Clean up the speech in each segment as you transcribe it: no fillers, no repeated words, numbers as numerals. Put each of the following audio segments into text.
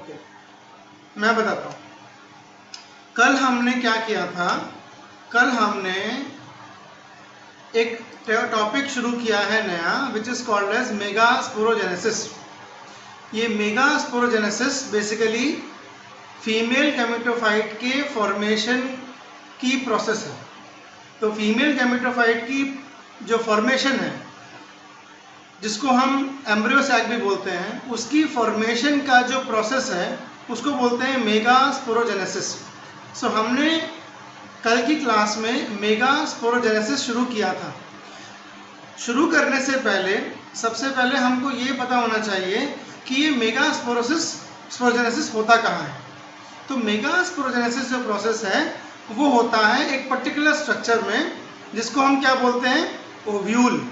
Okay, मैं बताता हूँ। कल हमने क्या किया था, कल हमने एक टॉपिक शुरू किया है नया, which is called as megasporogenesis. ये मेगास्पोरोजेनेसिस बेसिकली फीमेल गैमेटोफाइट के फॉर्मेशन की प्रोसेस है। तो फीमेल गैमेटोफाइट की जो फॉर्मेशन है, जिसको हम एम्ब्रियो सैक भी बोलते हैं, उसकी फॉर्मेशन का जो प्रोसेस है उसको बोलते हैं मेगास्पोरोजेनेसिस। सो हमने कल की क्लास में मेगास्पोरोजेनेसिस शुरू किया था। शुरू करने से पहले सबसे पहले हमको ये पता होना चाहिए कि ये मेगास्पोरोजेनेसिस होता कहाँ है। तो मेगास्पोरोजेनेसिस जो प्रोसेस है वो होता है एक पर्टिकुलर स्ट्रक्चर में, जिसको हम क्या बोलते हैं, ओव्यूल।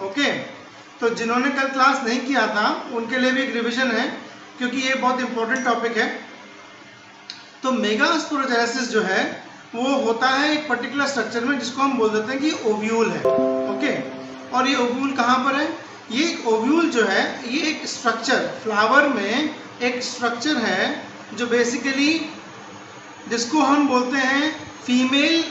ओके, तो जिन्होंने कल क्लास नहीं किया था उनके लिए भी एक रिवीजन है, क्योंकि ये बहुत इंपॉर्टेंट टॉपिक है। तो मेगास्पोरोजेनेसिस जो है वो होता है एक पर्टिकुलर स्ट्रक्चर में, जिसको हम बोल देते हैं कि ओव्यूल है। ओके, और ये ओव्यूल कहाँ पर है? ये एक ओव्यूल जो है ये एक स्ट्रक्चर, फ्लावर में एक स्ट्रक्चर है जो बेसिकली, जिसको हम बोलते हैं फीमेल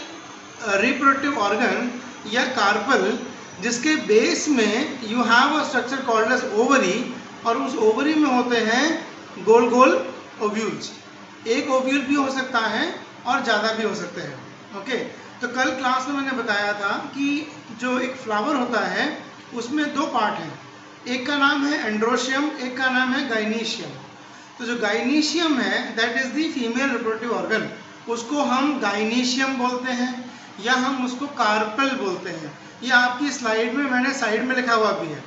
रिप्रोडक्टिव ऑर्गन या कार्पल, जिसके बेस में you have a structure called as ovary, और उस ओवरी में होते हैं गोल गोल ओव्यूल्स। एक ओव्यूल भी हो सकता है और ज़्यादा भी हो सकते हैं। ओके, तो कल क्लास में मैंने बताया था कि जो एक फ्लावर होता है उसमें दो पार्ट हैं, एक का नाम है एंड्रोशियम, एक का नाम है गाइनीशियम। तो जो गाइनीशियम है that is the female reproductive organ, उसको हम गाइनीशियम बोलते हैं या हम उसको कार्पल बोलते हैं। ये आपकी स्लाइड में मैंने साइड में लिखा हुआ भी है,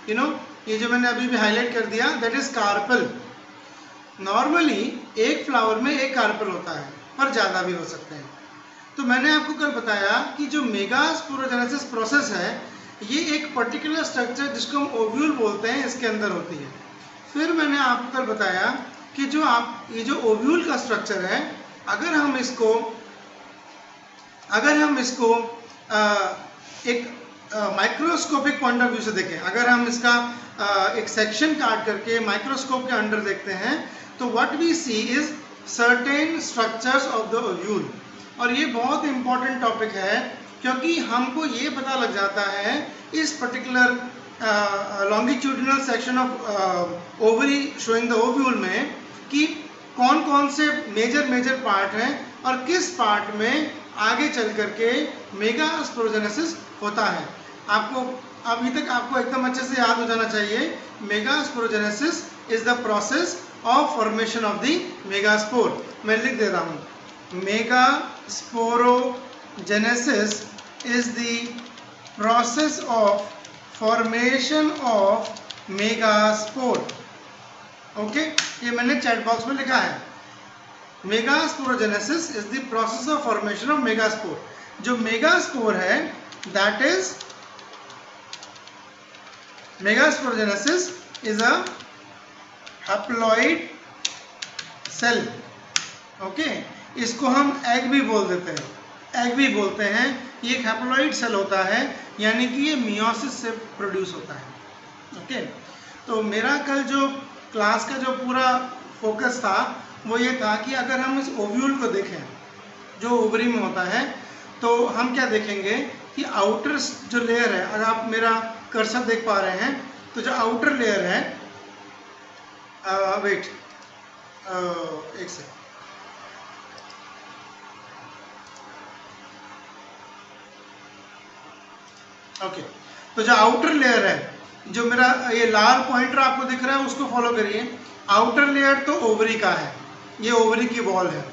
यू नो, ये जो मैंने अभी भी हाईलाइट कर दिया, दैट इज कार्पल। नॉर्मली एक फ्लावर में एक कार्पल होता है, पर ज़्यादा भी हो सकते हैं। तो मैंने आपको कल बताया कि जो मेगास्पोरोजेनेसिस प्रोसेस है ये एक पर्टिकुलर स्ट्रक्चर, जिसको हम ओव्यूल बोलते हैं, इसके अंदर होती है। फिर मैंने आपको कल बताया कि ये जो ओव्यूल का स्ट्रक्चर है, अगर हम इसको एक माइक्रोस्कोपिक पॉइंट ऑफ व्यू से देखें, अगर हम इसका एक सेक्शन काट करके माइक्रोस्कोप के अंडर देखते हैं, तो what we see is certain structures of the ovule. और ये बहुत इंपॉर्टेंट टॉपिक है, क्योंकि हमको ये पता लग जाता है इस particular longitudinal section of ovary showing the ovule में कि कौन कौन से मेजर पार्ट हैं और किस पार्ट में आगे चल करके मेगास्पोरोजेनेसिस होता है। आपको अभी तक आपको एकदम अच्छे से याद हो जाना चाहिए, megasporogenesis is the process of formation of the megaspore. मैं लिख दे रहा हूँ, मेगास्पोरोजेनेसिस is the process of formation of megaspore। Okay, ये मैंने चैट बॉक्स में लिखा है, megasporogenesis is the process of formation of megaspore. जो मेगास्पोर है that is megasporogenesis is a haploid cell. Okay, इसको हम एग भी बोल देते हैं, एग भी बोलते हैं। ये एक हैप्लॉइड सेल होता है, यानी कि ये मियोसिस से प्रोड्यूस होता है। ओके, तो मेरा कल जो क्लास का जो पूरा फोकस था वो ये था कि अगर हम इस ओव्यूल को देखें जो ओवरी में होता है, तो हम क्या देखेंगे कि आउटर जो लेयर है, अगर आप मेरा कर्सर देख पा रहे हैं, तो जो आउटर लेयर है, वेट एक सेकंड, ओके, तो जो आउटर लेयर है, जो मेरा ये लाल पॉइंटर आपको दिख रहा है उसको फॉलो करिए। आउटर लेयर तो ओवरी का है, ये ओवरी की वॉल है,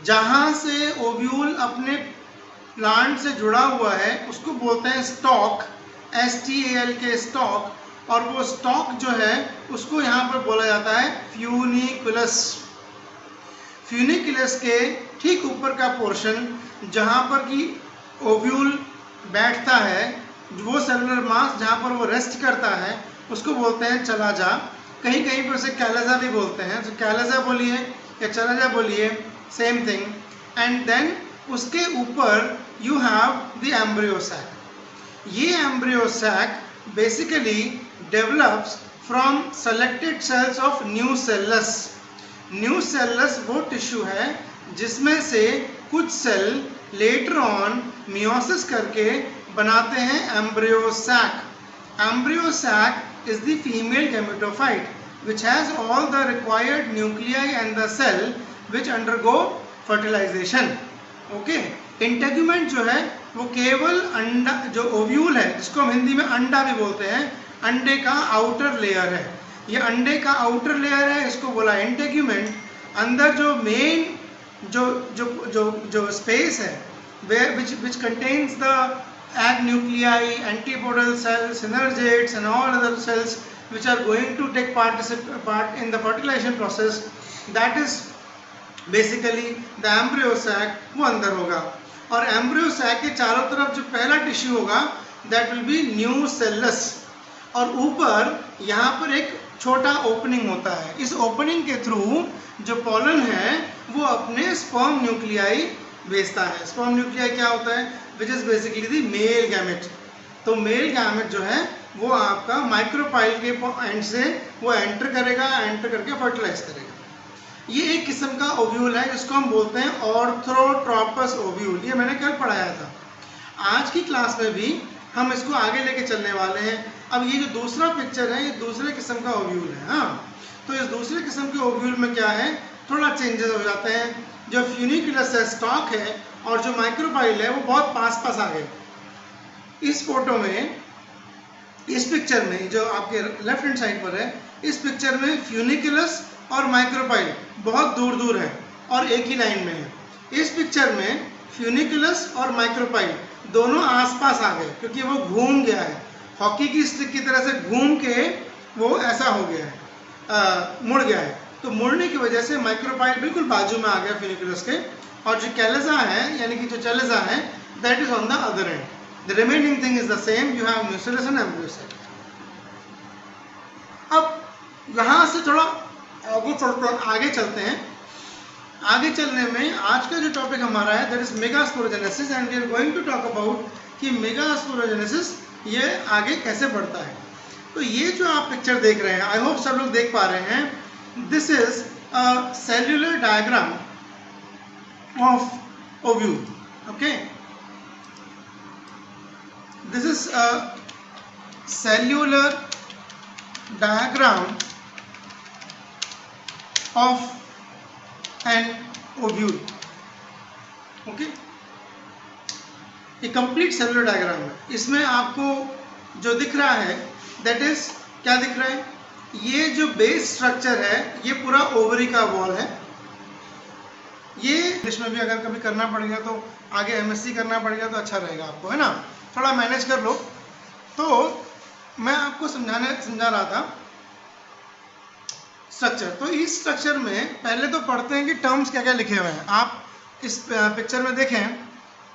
जहां से ओव्यूल अपने प्लांट से जुड़ा हुआ है उसको बोलते हैं स्टॉक, STALK स्टॉक। और वो स्टॉक जो है उसको यहाँ पर बोला जाता है फ्यूनिकुलस। फ्यूनिकुलस के ठीक ऊपर का पोर्शन जहाँ पर कि ओव्यूल बैठता है, वो सेलुलर मास जहाँ पर वो रेस्ट करता है, उसको बोलते हैं चलाजा। कहीं कहीं पर उसे कैलेजा भी बोलते हैं, तो कैलेजा बोलिए या चलाजा बोलिए, सेम थिंग। एंड देन उसके ऊपर you have the embryo sac. ये embryo sac basically develops from selected cells of nucellus. Nucellus वो टिश्यू है जिसमें से कुछ सेल लेटर ऑन मियोसिस करके बनाते हैं embryo sac. Embryo sac is the female gametophyte which has all the required nuclei and the cell which undergo fertilization. Okay, integument जो है वो केवल अंडा, जो ओव्यूल है जिसको हम हिंदी में अंडा भी बोलते हैं, अंडे का आउटर लेयर है। ये अंडे का आउटर लेयर है, इसको बोला इंटेग्यूमेंट। अंदर जो मेन जो जो जो जो स्पेस है where which contains the egg nuclei, antipodal cells, synergates and all other cells which are going to take part in the fertilization process, that is basically the embryo sac, वो अंदर होगा। और embryo sac के चारों तरफ जो पहला tissue होगा that will be nucellus, और ऊपर यहाँ पर एक छोटा ओपनिंग होता है। इस ओपनिंग के थ्रू जो पॉलन है वो अपने स्पर्म न्यूक्लियाई भेजता है। स्पर्म न्यूक्लियाई क्या होता है? Which is basically the male gamete. तो मेल गैमेट जो है वो आपका माइक्रोपाइल के एंड से वो एंटर करेगा, एंटर करके फर्टिलाइज करेगा। ये एक किस्म का ओव्यूल है जिसको हम बोलते हैं ऑर्थोट्रोपस ओव्यूल। ये मैंने कल पढ़ाया था। आज की क्लास में भी हम इसको आगे लेके चलने वाले हैं। अब ये जो दूसरा पिक्चर है ये दूसरे किस्म का ओव्यूल है। हाँ, तो इस दूसरे किस्म के ओव्यूल में क्या है, थोड़ा चेंजेस हो जाते हैं। जो फ्यूनिकुलस है, स्टॉक है, और जो माइक्रोपाइल है वो बहुत पास पास आ गए। इस फोटो में, इस पिक्चर में जो आपके लेफ्ट हैंड साइड पर है, इस पिक्चर में फ्यूनिकुलस और माइक्रोपाइल बहुत दूर दूर है और एक ही लाइन में है। इस पिक्चर में फ्यूनिकुलस और माइक्रोपाइल दोनों आसपास आ गए क्योंकि वो घूम गया है, हॉकी की स्टिक की तरह से घूम के वो ऐसा हो गया है, मुड़ गया है। तो मुड़ने की वजह से माइक्रोपाइल बिल्कुल बाजू में आ गया फ्यूनिकुलस के, और जो कैलेजा है यानी कि जो चलेजा है that is on the other and. The remaining thing is the same, you have nucellus and embryo sac. अब यहाँ से थोड़ा आगे चलते हैं। आगे चलने में आज का जो टॉपिक हमारा है that is megasporogenesis, and we are going to talk about कि मेगास्पोरोजेनेसिस ये आगे कैसे बढ़ता है। तो ये जो आप पिक्चर देख रहे हैं, आई होप सब लोग देख पा रहे हैं, this is a cellular diagram of ovule. Okay, this is a cellular diagram of an ovule. Okay, ये कंप्लीट सेलुलर डायग्राम है। इसमें आपको जो दिख रहा है दैट इज क्या दिख रहा है, ये जो बेस स्ट्रक्चर है ये पूरा ओवरी का वॉल है। ये इंग्लिश में भी अगर कभी करना पड़ेगा तो आगे एमएससी करना पड़ेगा तो अच्छा रहेगा आपको, है ना, थोड़ा मैनेज कर लो। तो मैं आपको समझा रहा था स्ट्रक्चर। तो इस स्ट्रक्चर में पहले तो पढ़ते हैं कि टर्म्स क्या क्या लिखे हुए हैं। आप इस पिक्चर में देखें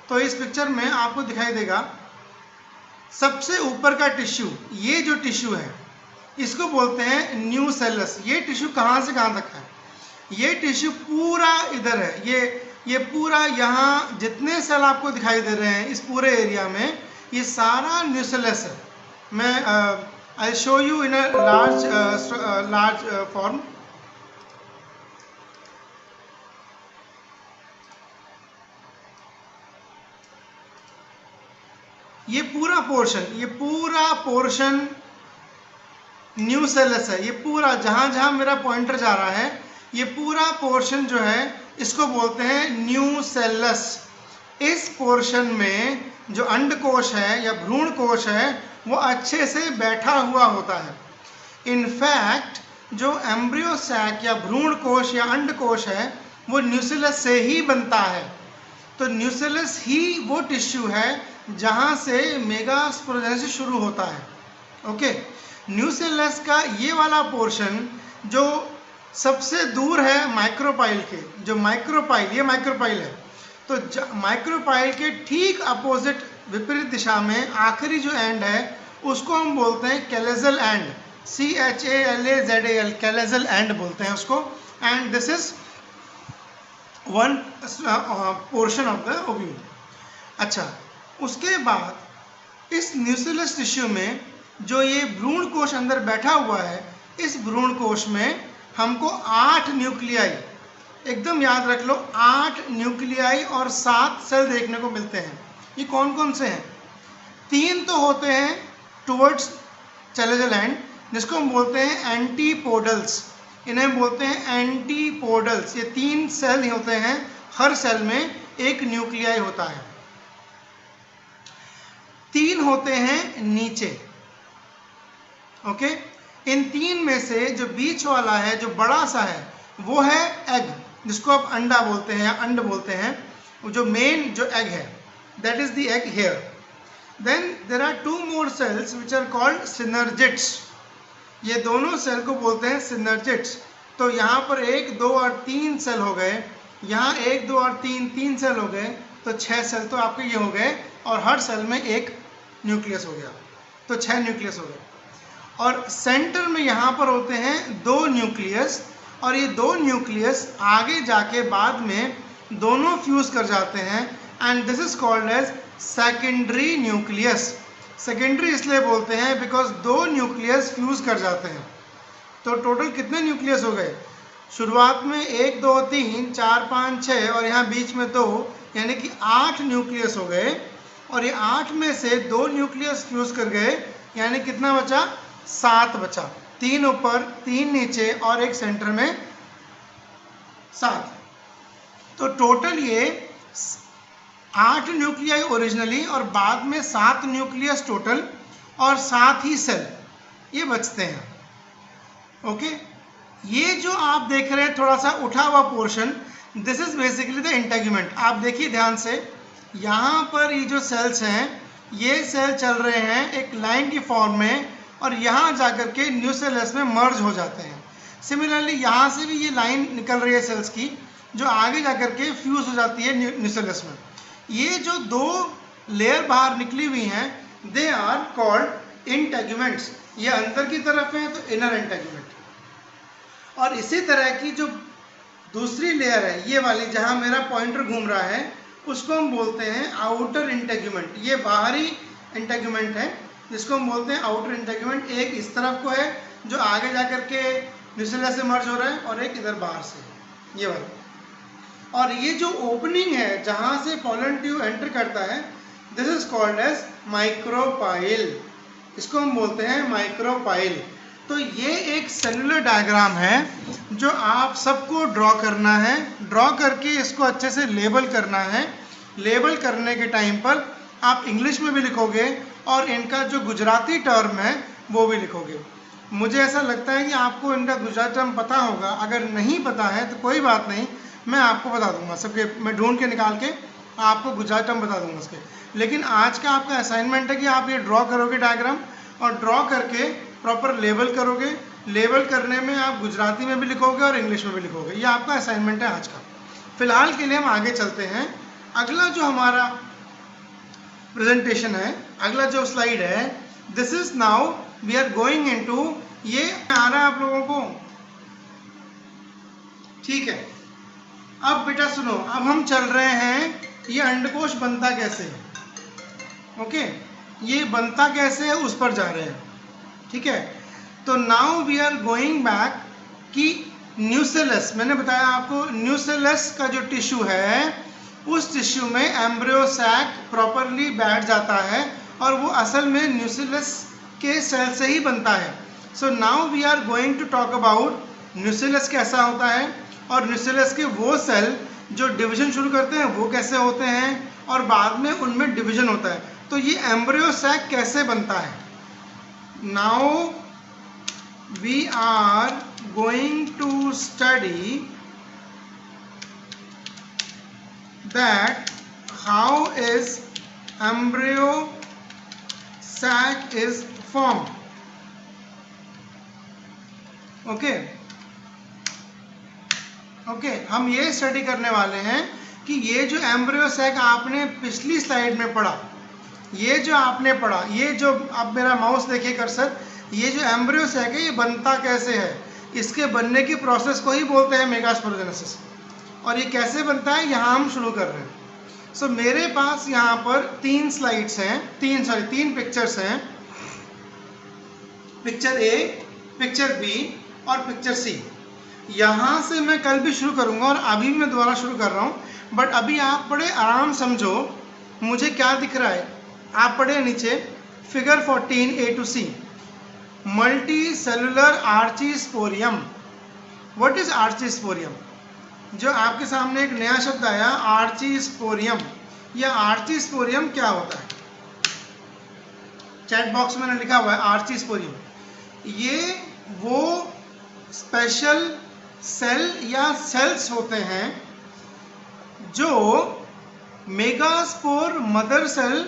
तो इस पिक्चर में आपको दिखाई देगा सबसे ऊपर का टिश्यू, ये जो टिश्यू है इसको बोलते हैं न्यूसेलस। ये टिश्यू कहाँ से कहाँ तक है, ये टिश्यू पूरा इधर है, ये पूरा यहाँ जितने सेल आपको दिखाई दे रहे हैं इस पूरे एरिया में ये सारा न्यूसेलस है। मैं I show you in a large form. ये पूरा पोर्शन न्यूसेलस है। ये पूरा जहाँ जहाँ मेरा पॉइंटर जा रहा है ये पूरा पोर्शन जो है इसको बोलते हैं न्यूसेलस। इस पोर्शन में जो अंडकोश है या भ्रूण कोश है वो अच्छे से बैठा हुआ होता है। इनफैक्ट जो एम्ब्रियो सैक या भ्रूण कोश या अंडकोश है वो न्यूसेलस से ही बनता है। तो न्यूसेलस ही वो टिश्यू है जहाँ से मेगास्पोरोजेनेसिस शुरू होता है। ओके, न्यूसेलस का ये वाला पोर्शन जो सबसे दूर है माइक्रोपाइल के, जो माइक्रोपाइल, ये माइक्रोपाइल है, तो माइक्रोपाइल के ठीक अपोजिट विपरीत दिशा में आखिरी जो एंड है उसको हम बोलते हैं कैलेजल एंड, CHALAZAL, कैलेजल एंड बोलते हैं उसको। And this is one portion of the ovule. अच्छा, उसके बाद इस न्यूसेलस टिश्यू में जो ये भ्रूण कोश अंदर बैठा हुआ है, इस भ्रूण कोश में हमको 8 न्यूक्लियाई, एकदम याद रख लो, 8 न्यूक्लियाई और 7 सेल देखने को मिलते हैं। ये कौन कौन से हैं? 3 तो होते हैं टुवर्ड्स चैलेंजर लैंड, जिसको हम बोलते हैं एंटीपोडल्स, इन्हें बोलते हैं एंटीपोडल्स। ये 3 सेल ही होते हैं, हर सेल में एक न्यूक्लियाई होता है। 3 होते हैं नीचे। ओके, इन 3 में से जो बीच वाला है, जो बड़ा सा है, वो है एग, जिसको आप अंडा बोलते हैं या अंड बोलते हैं। जो मेन जो एग है, that is the egg here. Then there are 2 more cells which are called synergids. ये दोनों सेल को बोलते हैं सिनर्जिट्स। तो यहाँ पर 1, 2 और 3 सेल हो गए, यहाँ 1, 2 और 3 सेल हो गए, तो 6 सेल तो आपके ये हो गए, और हर सेल में एक न्यूक्लियस हो गया, तो 6 न्यूक्लियस हो गए। और सेंटर में यहाँ पर होते हैं 2 न्यूक्लियस, और ये 2 न्यूक्लियस आगे जाके बाद में दोनों फ्यूज कर जाते हैं, and this is called as secondary nucleus. Secondary इसलिए बोलते हैं बिकॉज 2 न्यूक्लियस फ्यूज कर जाते हैं। तो टोटल कितने न्यूक्लियस हो गए? शुरुआत में 1, 2, 3, 4, 5, 6 और यहाँ बीच में 2, यानी कि 8 न्यूक्लियस हो गए। और ये 8 में से 2 न्यूक्लियस फ्यूज कर गए, यानी कितना बचा? 7 बचा। 3 ऊपर, 3 नीचे और एक सेंटर में 7। तो टोटल ये 8 न्यूक्लियाई ओरिजिनली, और बाद में 7 न्यूक्लियस टोटल, और 7 ही सेल ये बचते हैं। ओके, ये जो आप देख रहे हैं थोड़ा सा उठा हुआ portion, this is basically the integument. आप देखिए ध्यान से, यहाँ पर ये जो सेल्स हैं, ये सेल चल रहे हैं एक लाइन की फॉर्म में, और यहाँ जाकर के न्यूक्लियस में मर्ज हो जाते हैं। सिमिलरली यहाँ से भी ये लाइन निकल रही है सेल्स की, जो आगे जाकर के फ्यूज हो जाती है न्यूक्लियस में। ये जो 2 लेयर बाहर निकली हुई हैं, दे आर कॉल्ड इंटेगुमेंट्स। ये अंदर की तरफ है तो इनर इंटेगुमेंट, और इसी तरह की जो दूसरी लेयर है, ये वाली जहाँ मेरा पॉइंटर घूम रहा है, उसको हम बोलते हैं आउटर इंटेगुमेंट। ये बाहरी इंटेगुमेंट है, जिसको हम बोलते हैं आउटर इंटेगुमेंट। एक इस तरफ को है जो आगे जाकर के न्यूक्लियस से मर्ज हो रहा है, और एक इधर बाहर से, ये वाला। और ये जो ओपनिंग है जहाँ से पोलन ट्यूब एंटर करता है, this is called as micropyle. इसको हम बोलते हैं माइक्रोपाइल। तो ये एक सेलुलर डायग्राम है जो आप सबको ड्रॉ करना है। ड्रॉ करके इसको अच्छे से लेबल करना है। लेबल करने के टाइम पर आप इंग्लिश में भी लिखोगे, और इनका जो गुजराती टर्म है वो भी लिखोगे। मुझे ऐसा लगता है कि आपको इनका गुजराती टर्म पता होगा। अगर नहीं पता है तो कोई बात नहीं, मैं आपको बता दूंगा सबके, मैं ढूंढ के निकाल के आपको गुजराती टर्म बता दूंगा उसके। लेकिन आज का आपका असाइनमेंट है कि आप ये ड्रॉ करोगे डायग्राम, और ड्रॉ करके प्रॉपर लेबल करोगे। लेबल करने में आप गुजराती में भी लिखोगे और इंग्लिश में भी लिखोगे। ये आपका असाइनमेंट है आज का। फिलहाल के लिए हम आगे चलते हैं। अगला जो हमारा प्रेजेंटेशन है, अगला जो स्लाइड है, this is now we are going into, ये आ रहा है आप लोगों को? ठीक है। अब बेटा सुनो, अब हम चल रहे हैं ये अंडकोश बनता कैसे है। ओके, ये बनता कैसे है उस पर जा रहे हैं। ठीक है, तो now we are going back कि न्यूक्लियस, मैंने बताया आपको न्यूक्लियस का जो टिश्यू है, उस टिश्यू में एम्ब्रियो सैक प्रॉपरली बैठ जाता है, और वो असल में न्यूक्लियस के सेल से ही बनता है। So now we are going to talk about nucleus कैसा होता है, और न्यूक्लियस के वो सेल जो डिवीजन शुरू करते हैं वो कैसे होते हैं, और बाद में उनमें डिवीजन होता है। तो ये एम्ब्रियो सैक कैसे बनता है। Now we are going to study that how is embryo sac is formed. Okay, हम ये स्टडी करने वाले हैं कि ये जो एम्ब्रियो सैक आपने पिछली स्लाइड में पढ़ा, ये जो आपने पढ़ा, ये जो आप मेरा माउस देखिए कर्सर, ये जो एम्ब्रियो सैक है ये बनता कैसे है। इसके बनने की प्रोसेस को ही बोलते हैं मेगास्पोरोजेनेसिस। और ये कैसे बनता है यहाँ हम शुरू कर रहे हैं। सो मेरे पास यहाँ पर 3 स्लाइड्स हैं, 3 पिक्चर्स हैं। पिक्चर ए, पिक्चर बी और पिक्चर सी। यहाँ से मैं कल भी शुरू करूँगा और अभी मैं दोबारा शुरू कर रहा हूँ, बट अभी आप बड़े आराम समझो मुझे क्या दिख रहा है। आप पढ़े नीचे figure 14 A to C, multicellular archesporium. What is archesporium? जो आपके सामने एक नया शब्द आया आर्चीस्पोरियम, या आर्चीस्पोरियम क्या होता है? चैट बॉक्स में लिखा हुआ है आर्चीस्पोरियम। ये वो स्पेशल सेल या सेल्स होते हैं जो मेगास्पोर मदर सेल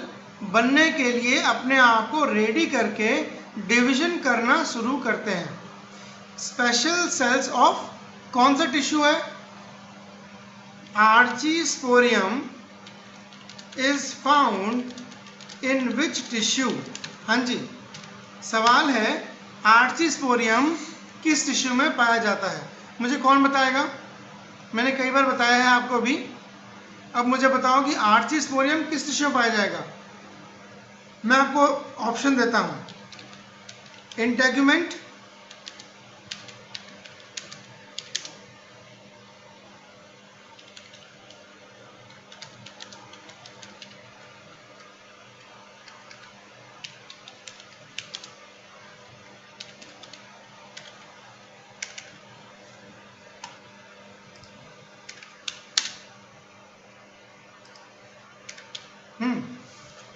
बनने के लिए अपने आप को रेडी करके डिवीजन करना शुरू करते हैं। स्पेशल सेल्स ऑफ कौन सा टिश्यू है? Archesporium is found in which tissue? हाँ जी, सवाल है आर्चीस्पोरियम किस टिश्यू में पाया जाता है? मुझे कौन बताएगा? मैंने कई बार बताया है आपको अभी। अब मुझे बताओ कि आर्चीस्पोरियम किस टिश्यू में पाया जाएगा? मैं आपको ऑप्शन देता हूं, इंटेगुमेंट,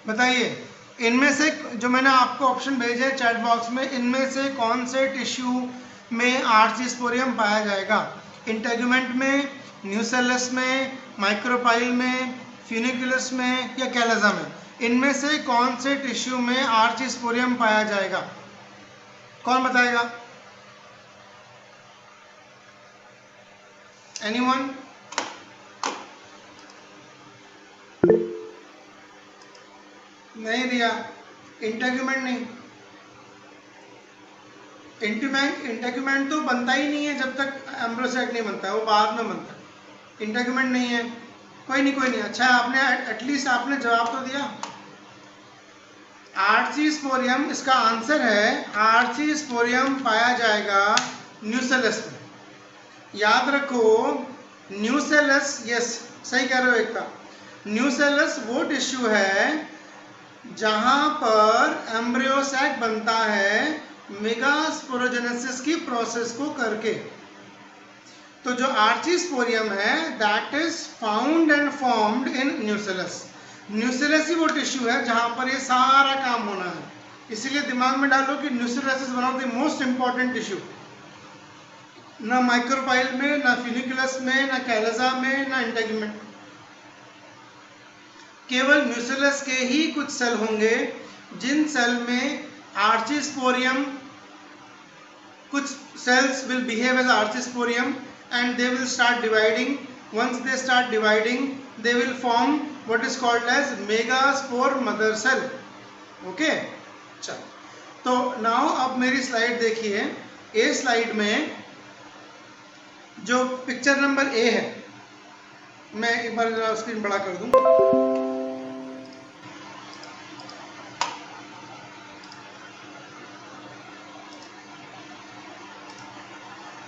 बताइए इनमें से जो मैंने आपको ऑप्शन भेजे हैं चैट बॉक्स में, इनमें से कौन से टिश्यू में आर्चीस्पोरियम पाया जाएगा? इंटेगुमेंट में, न्यूसेलस में, माइक्रोपाइल में, फ्यूनिकुलस में या कैलजा में? इनमें से कौन से टिश्यू में आर्चीस्पोरियम पाया जाएगा? कौन बताएगा? एनीवन? नहीं दिया। इंटेगुमेंट नहीं, इंटेगुमेंट तो बनता ही नहीं है जब तक एम्ब्रोसैक नहीं बनता है, वो बाद में बनता है। इंटेगुमेंट नहीं है। कोई नहीं। अच्छा आपने एटलीस्ट आपने जवाब तो दिया। आर्चीस्पोरियम इसका आंसर है। आर्चीस्पोरियम पाया जाएगा न्यूसेलस में। याद रखो न्यूसेलस, यस सही कह रहे हो एकता, न्यूसेलस वो टिश्यू है जहां पर एम्ब्रियोसैक बनता है मेगास्पोरोजेनेसिस की प्रोसेस को करके। तो जो आर्चीस्पोरियम है that is found and formed in nucellus. Nucellus ही वो टिश्यू है जहां पर ये सारा काम होना है। इसीलिए दिमाग में डालो कि nucellus is one of the most important tissue. ना माइक्रोपाइल में, ना फ्यूनिकुलस में, ना कैलजा में, ना इंटेगुमेंट। केवल न्यूसेलस के ही कुछ सेल होंगे जिन सेल में आर्चीस्पोरियम, कुछ cells will behave as archisporium and they will start dividing. Once they start dividing, they will form what is called as megaspore mother cell. Okay? चल, तो now अब मेरी स्लाइड देखिए। ए स्लाइड में जो पिक्चर नंबर ए है, मैं एक बार स्क्रीन बड़ा कर दूं।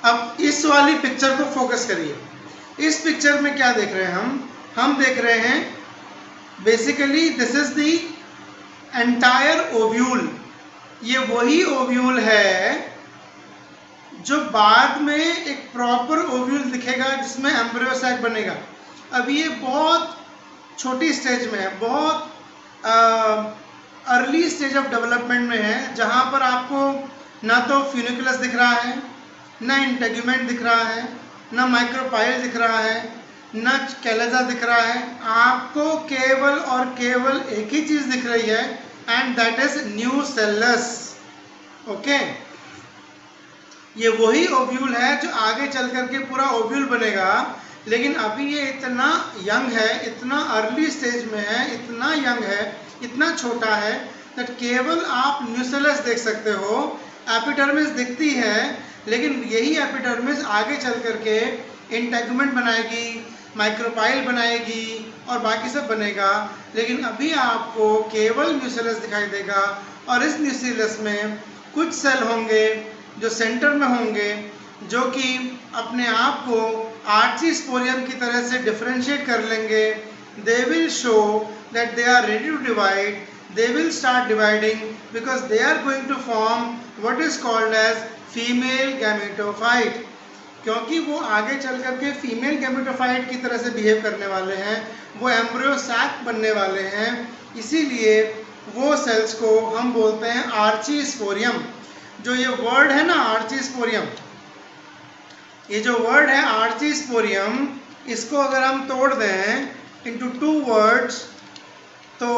अब इस वाली पिक्चर को फोकस करिए। इस पिक्चर में क्या देख रहे हैं हम देख रहे हैं basically this is the entire ovule. ये वही ओव्यूल है जो बाद में एक प्रॉपर ओव्यूल दिखेगा जिसमें एम्ब्रियोसैक बनेगा। अब ये बहुत छोटी स्टेज में है, बहुत अर्ली स्टेज ऑफ डेवलपमेंट में है, जहां पर आपको ना तो फ्यूनिकुलस दिख रहा है, ना इंटेगुमेंट दिख रहा है, ना माइक्रोपाइल दिख रहा है, ना कैलजा दिख रहा है। आपको केवल और केवल एक ही चीज दिख रही है and that is nucellus. Okay, ये वही ओव्यूल है जो आगे चल करके पूरा ओव्यूल बनेगा, लेकिन अभी ये इतना यंग है, इतना अर्ली स्टेज में है, इतना यंग है, इतना छोटा है दैट केवल आप न्यूसेलस देख सकते हो। एपिडर्मिस दिखती है, लेकिन यही एपिडर्मिस आगे चल करके इंटेगुमेंट बनाएगी, माइक्रोपाइल बनाएगी और बाकी सब बनेगा। लेकिन अभी आपको केवल न्यूसेलस दिखाई देगा और इस न्यूसेलस में कुछ सेल होंगे जो सेंटर में होंगे, जो कि अपने आप को आर्चीस्पोरियम की तरह से डिफरेंशिएट कर लेंगे. They will show that they are ready to divide. They will start dividing because they are going to form what is called as female gametophyte. क्योंकि वो आगे चल करके फीमेल गैमेटोफाइट की तरह से बिहेव करने वाले हैं, वो एम्ब्रियो सैक बनने वाले हैं, इसीलिए वो सेल्स को हम बोलते हैं आर्चीस्पोरियम. जो ये वर्ड है ना आर्चीस्पोरियम, ये जो वर्ड है आर्चीस्पोरियम, इसको अगर हम तोड़ दें इनटू 2 वर्ड्स तो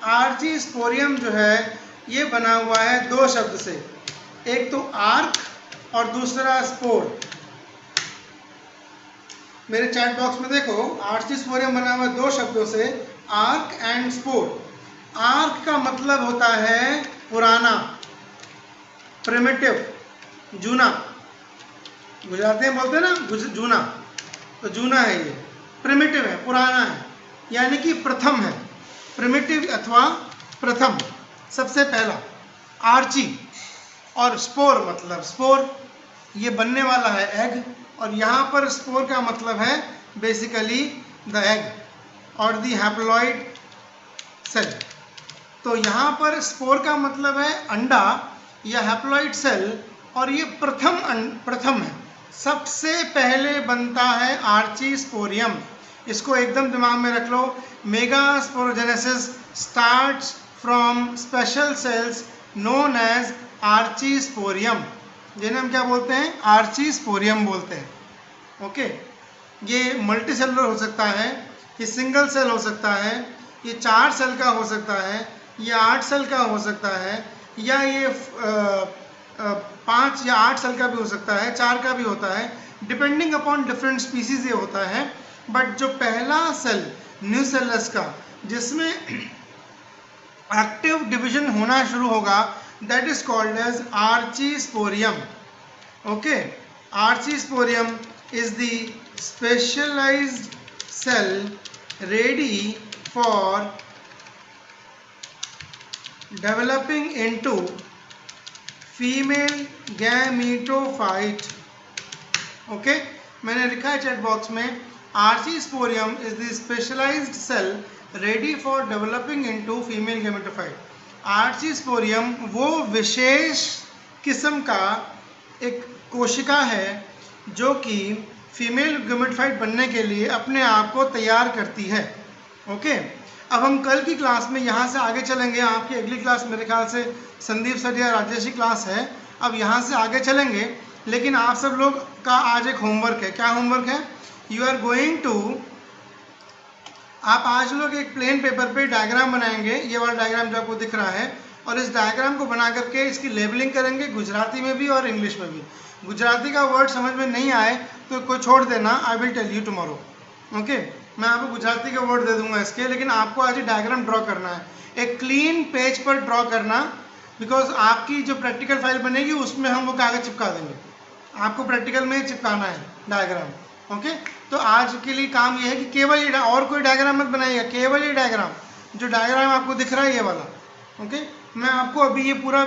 आर्चीस्पोरियम जो है ये बना हुआ है 2 शब्द से. एक तो आर्क और दूसरा स्पोर. मेरे चैट बॉक्स में देखो, आर्चीस्पोरियम बना हुआ 2 शब्दों से, आर्क एंड स्पोर. आर्क का मतलब होता है पुराना, प्रिमिटिव, जूना. गुजराती में बोलते हैं ना जूना, तो जूना है ये. प्रिमिटिव है, पुराना है, यानी कि प्रथम है. प्रिमिटिव अथवा प्रथम, सबसे पहला. आर्ची और स्पोर मतलब स्पोर, ये बनने वाला है एग, और यहाँ पर स्पोर का मतलब है बेसिकली द एग और द हैप्लॉइड सेल. तो यहाँ पर स्पोर का मतलब है अंडा या हैप्लॉइड सेल, और ये प्रथम है, सबसे पहले बनता है आर्चीस्पोरियम. इसको एकदम दिमाग में रख लो. Megasporogenesis starts from special cells known as archesporium, जिन्हें हम क्या बोलते हैं, आर्चीस्पोरियम बोलते हैं. ओके, ये मल्टी सेलुलर हो सकता है, ये सिंगल सेल हो सकता है, ये 4 सेल का हो सकता है, ये 8 सेल का हो सकता है, या ये 5 या 8 सेल का भी हो सकता है, 4 का भी होता है, डिपेंडिंग अपॉन डिफरेंट स्पीसीज ये होता है. बट जो पहला सेल न्यूसेलस का जिसमें एक्टिव डिवीजन होना शुरू होगा, that is called as archesporium. Okay, archesporium is the specialized cell ready for developing into female gametophyte. Okay, मैंने लिखा है चैट बॉक्स में, archesporium is the specialized cell ready for developing into female gametophyte. Archesporium वो विशेष किस्म का एक कोशिका है जो कि फीमेल गैमेटोफाइट बनने के लिए अपने आप को तैयार करती है. ओके, अब हम कल की क्लास में यहाँ से आगे चलेंगे. आपकी अगली क्लास मेरे ख्याल से संदीप सर या राजेश की क्लास है. अब यहाँ से आगे चलेंगे, लेकिन आप सब लोग का आज एक होमवर्क है. क्या होमवर्क है? यू आर गोइंग टू, आप आज लोग एक प्लेन पेपर पे डायग्राम बनाएंगे, ये वाला डायग्राम जो आपको दिख रहा है, और इस डायग्राम को बना करके इसकी लेबलिंग करेंगे, गुजराती में भी और इंग्लिश में भी. गुजराती का वर्ड समझ में नहीं आए तो कोई छोड़ देना, I will tell you tomorrow. Okay, मैं आपको गुजराती का वर्ड दे दूंगा इसके, लेकिन आपको आज डायग्राम ड्रॉ करना है, एक क्लीन पेज पर ड्रॉ करना, बिकॉज आपकी जो प्रैक्टिकल फाइल बनेगी उसमें हम वो कागज चिपका देंगे. आपको प्रैक्टिकल में चिपकाना है डायग्राम. ओके, तो आज के लिए काम ये है कि केवल ये, और कोई डायग्राम मत बनाइएगा, केवल ये डायग्राम, जो डायग्राम आपको दिख रहा है ये वाला. ओके, मैं आपको अभी ये पूरा